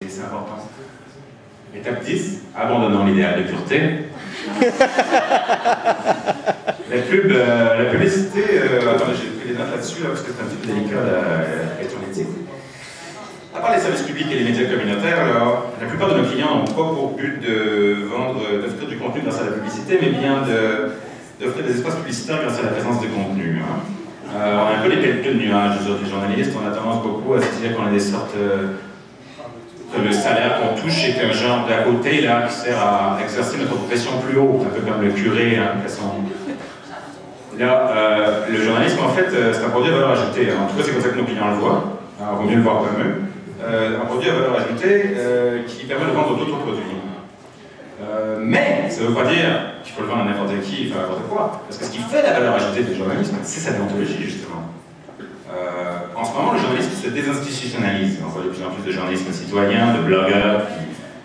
C'est important. Étape 10, abandonnons l'idéal de pureté. La publicité, attendez, j'ai pris des notes là-dessus parce que c'est un petit peu délicat la question d'éthique. À part les services publics et les médias communautaires, alors, la plupart de nos clients n'ont pas pour but d'offrir du contenu grâce à la publicité, mais bien d'offrir des espaces publicitaires grâce à la présence de contenu. Hein. On a un peu les pelleteux de nuages, nous autres les journalistes, on a tendance beaucoup à se dire qu'on a des sortes le salaire qu'on touche est un genre d'à côté là, qui sert à exercer notre profession plus haut, un peu comme le curé, hein, là, le journalisme, en fait, c'est un produit à valeur ajoutée. En tout cas, c'est comme ça que nos clients le voient. Alors, il vaut mieux le voir comme eux. Un produit à valeur ajoutée qui permet de vendre d'autres produits. Mais ça ne veut pas dire qu'il faut le vendre à n'importe qui, enfin n'importe quoi. Parce que ce qui fait la valeur ajoutée du journalisme, c'est sa déontologie, justement. En ce moment, le journalisme se désinstitutionnalise. On voit de plus en plus de journalisme citoyen, de blogueurs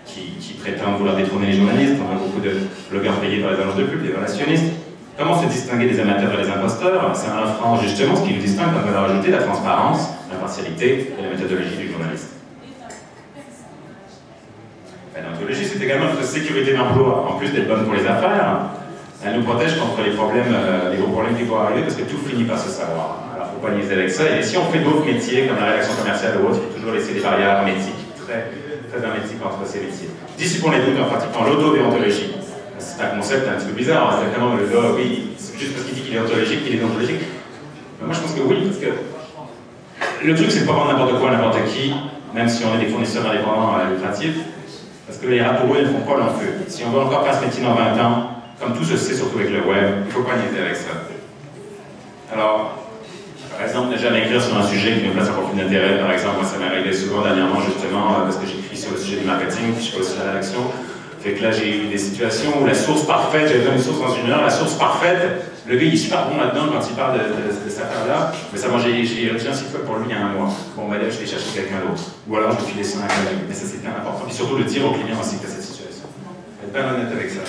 qui prétendent vouloir détrôner les journalistes. On voit beaucoup de blogueurs payés par les agences de pub, des relationnistes. Comment se distinguer des amateurs et des imposteurs? C'est en offrant justement ce qui nous distingue comme valeur ajoutée, la transparence, l'impartialité et la méthodologie du journaliste. La déontologie, c'est également notre sécurité d'emploi. En plus d'être bonne pour les affaires, elle nous protège contre les problèmes, les gros problèmes qui pourraient arriver parce que tout finit par se savoir. Alors, il ne faut pas niaiser avec ça. Et si on fait d'autres métiers, comme la rédaction commerciale ou autre, il faut toujours laisser des barrières hermétiques, très hermétiques entre ces métiers. Dissipons les doutes en pratiquant l'autodéontologie. C'est un concept un petit peu bizarre, hein. C'est vraiment le gars, oui, c'est juste parce qu'il dit qu'il est ontologique, qu'il est déontologique. Mais moi je pense que oui, parce que le truc c'est de ne pas vendre n'importe quoi à n'importe qui, même si on est des fournisseurs indépendants lucratifs, parce que les rats pour eux ne font pas long feu. Si on veut encore faire ce métier dans 20 ans, comme tout se sait, surtout avec le web, il ne faut pas niaiser avec ça. Alors, par exemple, ne jamais écrire sur un sujet qui nous place en conflit d'intérêt. Par exemple, moi ça m'est arrivé souvent dernièrement justement, parce que j'écris sur le sujet du marketing, puis je fais aussi la rédaction. Fait que là, j'ai eu des situations où la source parfaite, j'avais besoin d'une source dans une heure, la source parfaite, le gars il est super bon là-dedans quand il parle de cette affaire-là, mais ça, moi j'ai reçu un site web pour lui il y a un mois. Bon, bah là, je vais chercher quelqu'un d'autre. Ou alors, je vais filer ça à un collègue. Mais ça, c'est bien important. Puis surtout, le dire aux clients aussi que cette situation. Être bien honnête avec ça.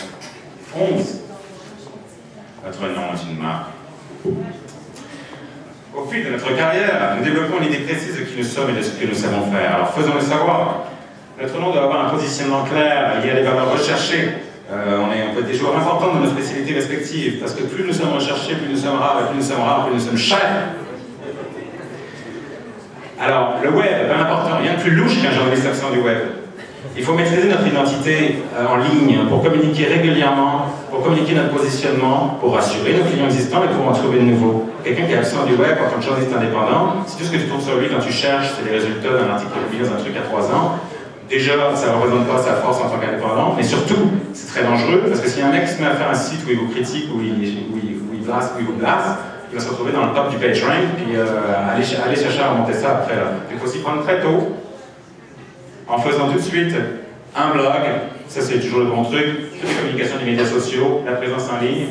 11. Notre nom est une marque. Au fil de notre carrière, nous développons une idée précise de qui nous sommes et de ce que nous savons faire. Alors, faisons-le savoir. Notre nom doit avoir un positionnement clair, lié à des valeurs recherchées. On peut être des joueurs importants dans nos spécialités respectives, parce que plus nous sommes recherchés, plus nous sommes rares, et plus nous sommes rares, plus nous sommes chers. Alors, le web est bien important, rien de plus louche qu'un journaliste absent du web. Il faut maîtriser notre identité en ligne pour communiquer régulièrement, pour communiquer notre positionnement, pour rassurer nos clients existants et pour en trouver de nouveaux. Quelqu'un qui est absent du web en tant que journaliste indépendant, si tout ce que tu trouves sur lui quand tu cherches, c'est les résultats d'un article publié dans un truc à 3 ans, déjà, ça ne représente pas sa force en tant qu'indépendant, mais surtout, c'est très dangereux, parce que si un mec se met à faire un site où il vous critique, où il vous blasse, il va se retrouver dans le top du PageRank, puis aller chercher à remonter ça après. Il faut s'y prendre très tôt, en faisant tout de suite un blog, ça c'est toujours le bon truc, toutes les communications des médias sociaux, la présence en ligne.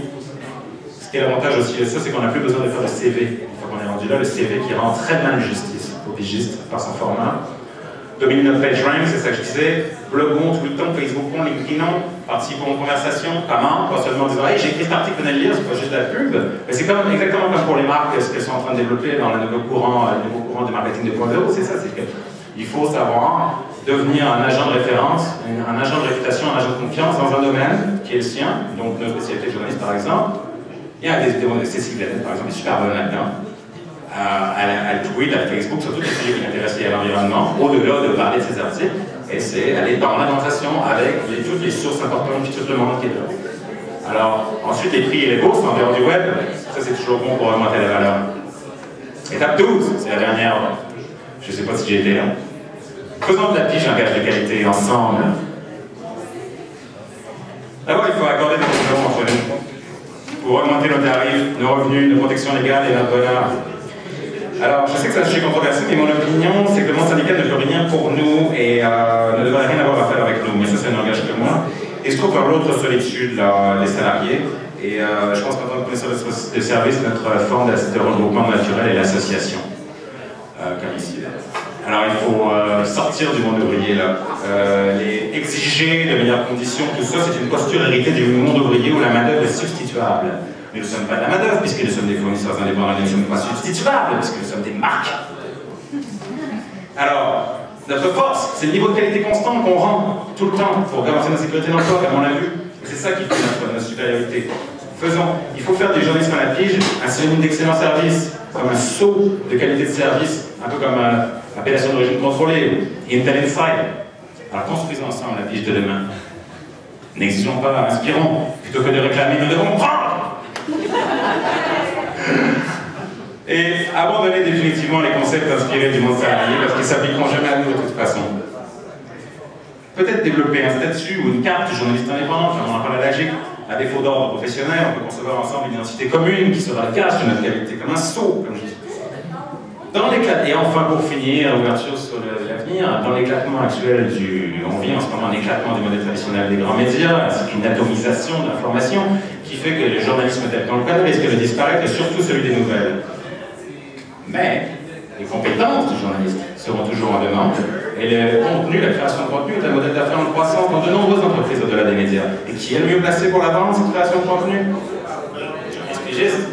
Ce qui est l'avantage aussi de ça, c'est qu'on n'a plus besoin de faire de CV. Une fois qu'on est rendu là, le CV qui rend très mal justice au pigiste par son format. Dominer notre PageRank, c'est ça que je disais. Bloguons tout le temps, Facebookons, LinkedInons, participons aux conversations. Comment? Pas seulement en disant hey, j'ai écrit cet article, venez le lire, c'est pas juste de la pub. Mais c'est exactement comme pour les marques, ce qu'elles sont en train de développer dans le nouveau courant du marketing 2.0, c'est ça, c'est qu'il faut savoir devenir un agent de référence, un agent de réputation, un agent de confiance dans un domaine qui est le sien, donc notre spécialité de journaliste par exemple. Il y a Cécile Glennet, par exemple, est super bonne là-dedans. Elle tweet à Facebook sur tous les sujets qui l'intéressent à l'environnement, au-delà de parler de ses articles, et c'est aller dans l'alimentation avec toutes les sources importantes qui tout le monde qui est là. Alors, ensuite, les prix et les bourses en dehors du web, ça c'est toujours bon pour augmenter la valeur. Étape 12, c'est la dernière. Je ne sais pas si j'ai été là. Faisons de la pige un gage de qualité ensemble. D'abord, il faut accorder des compromis entre nous pour augmenter nos tarifs, nos revenus, nos protections légales et notre bonheur. Alors, je sais que c'est un sujet controversé, mais mon opinion, c'est que le monde syndical ne fait rien pour nous et ne devrait rien avoir à faire avec nous. Mais ça n'engage que moi. Et je trouve par l'autre solitude des salariés. Et je pense qu'en tant que connaisseur de service, notre forme de regroupement naturel est l'association, comme ici. Alors, il faut sortir du monde ouvrier, là. Exiger de meilleures conditions, tout ça, c'est une posture héritée du monde ouvrier où la main-d'œuvre est substituable. Mais nous ne sommes pas de la main-d'œuvre, puisque nous sommes des fournisseurs indépendants, nous ne sommes pas substituables, puisque nous sommes des marques. Alors, Notre force, c'est le niveau de qualité constant qu'on rend tout le temps pour garantir notre sécurité d'emploi, comme on l'a vu. C'est ça qui fait notre supériorité. Faisons. Il faut faire du journalisme à la pige un synonyme d'excellent service, comme un saut de qualité de service, un peu comme appellation d'origine contrôlée, Intel Inside. Alors construisons ensemble la pige de demain. N'exigeons pas, inspirons, plutôt que de réclamer, nous devons prendre. Et abandonner définitivement les concepts inspirés du monde salarié, parce qu'ils ne s'appliqueront jamais à nous de toute façon. Peut-être développer un statut ou une carte de journaliste indépendant, comme on en parle à l'AGIC. À défaut d'ordre professionnel, on peut concevoir ensemble une identité commune qui sera le gage de notre qualité, comme un saut, comme je dis. Et enfin, pour finir, l'ouverture sur l'avenir, dans l'éclatement actuel on vit en ce moment un éclatement du modèle traditionnel des grands médias, ainsi qu'une atomisation de l'information, qui fait que le journalisme tel qu'on le connaît risque de disparaître, et surtout celui des nouvelles. Mais les compétences du journaliste seront toujours en demande, et le contenu, la création de contenu est un modèle d'affaires en croissance dans de nombreuses entreprises au-delà des médias. Et qui est le mieux placé pour la vendre, cette création de contenu? Les pigistes.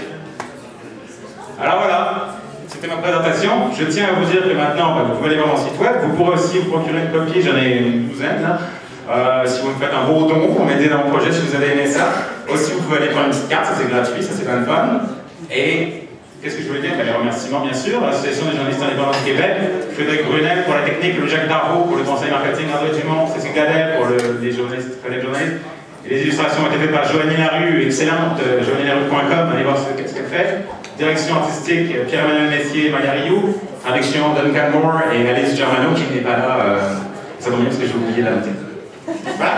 Alors voilà, c'était ma présentation. Je tiens à vous dire que maintenant, vous pouvez aller voir mon site web, vous pourrez aussi vous procurer une copie, j'en ai une douzaine là. Si vous me faites un beau don pour m'aider dans mon projet, si vous avez aimé ça. Aussi, vous pouvez aller prendre une petite carte, ça c'est gratuit, ça c'est pas le fun. Et qu'est-ce que je voulais dire? Les remerciements, bien sûr, l'Association des journalistes indépendants du Québec, Frédéric Brunel pour la technique, le Jacques Darvaux pour le conseil marketing, André Dumont, Cécile Gadel pour les journalistes, collègues journalistes. Et les illustrations ont été faites par Joanie Larue, excellente, joannielarue.com, allez voir ce qu'elle fait. Direction artistique, Pierre-Emmanuel Messier, Maria Rioux. Traduction, Duncan Moore et Alice Germano qui n'est pas là. Ça tombe bien parce que j'ai oublié la noter. Voilà.